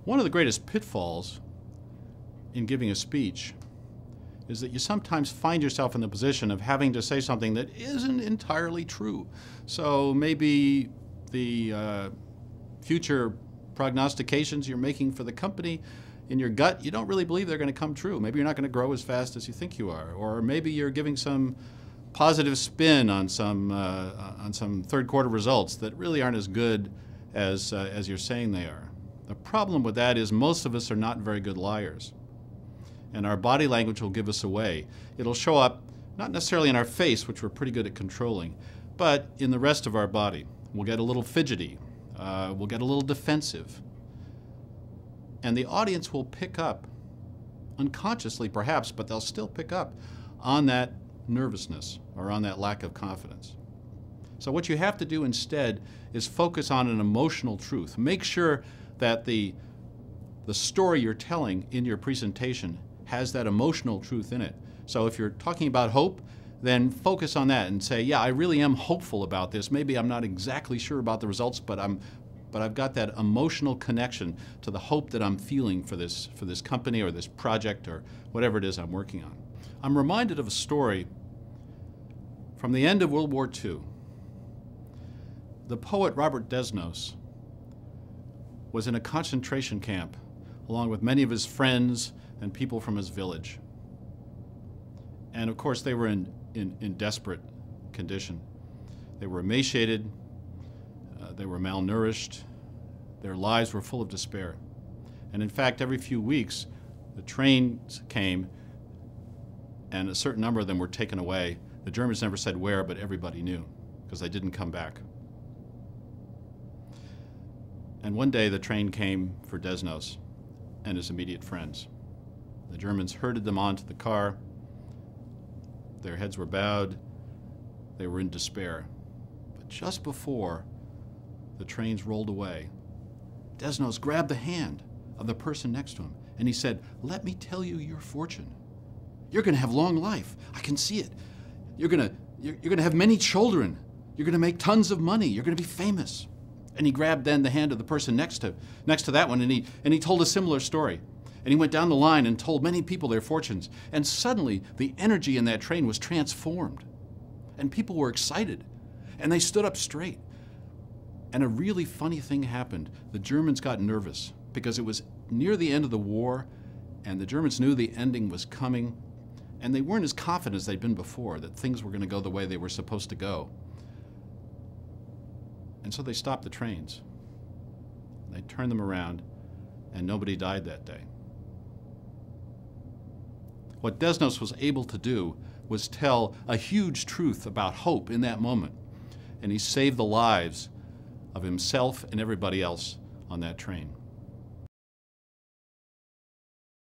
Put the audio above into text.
One of the greatest pitfalls in giving a speech is that you sometimes find yourself in the position of having to say something that isn't entirely true. So maybe the future prognostications you're making for the company, in your gut, you don't really believe they're going to come true. Maybe you're not going to grow as fast as you think you are. Or maybe you're giving some positive spin on some third quarter results that really aren't as good as you're saying they are. The problem with that is most of us are not very good liars. And our body language will give us away. It'll show up not necessarily in our face, which we're pretty good at controlling, but in the rest of our body. We'll get a little fidgety. We'll get a little defensive. And the audience will pick up, unconsciously perhaps, but they'll still pick up on that nervousness or on that lack of confidence. So what you have to do instead is focus on an emotional truth. Make sure that the story you're telling in your presentation has that emotional truth in it. So if you're talking about hope, then focus on that and say, yeah, I really am hopeful about this. Maybe I'm not exactly sure about the results, but I've got that emotional connection to the hope that I'm feeling for this company or this project or whatever it is I'm working on. I'm reminded of a story from the end of World War II. The poet Robert Desnos was in a concentration camp along with many of his friends and people from his village. And of course they were in desperate condition. They were emaciated, they were malnourished, their lives were full of despair. And in fact, every few weeks, the trains came and a certain number of them were taken away. The Germans never said where, but everybody knew because they didn't come back. And one day the train came for Desnos and his immediate friends. The Germans herded them onto the car. Their heads were bowed. They were in despair. But just before the trains rolled away, Desnos grabbed the hand of the person next to him and he said, "Let me tell you your fortune. You're going to have long life. I can see it. You're going to have many children. You're going to make tons of money. You're going to be famous." And he grabbed then the hand of the person next to that one and he told a similar story. And he went down the line and told many people their fortunes. And suddenly the energy in that train was transformed. And people were excited. And they stood up straight. And a really funny thing happened. The Germans got nervous because it was near the end of the war and the Germans knew the ending was coming. And they weren't as confident as they'd been before that things were going to go the way they were supposed to go. And so they stopped the trains. They turned them around and nobody died that day. What Desnos was able to do was tell a huge truth about hope in that moment. And he saved the lives of himself and everybody else on that train.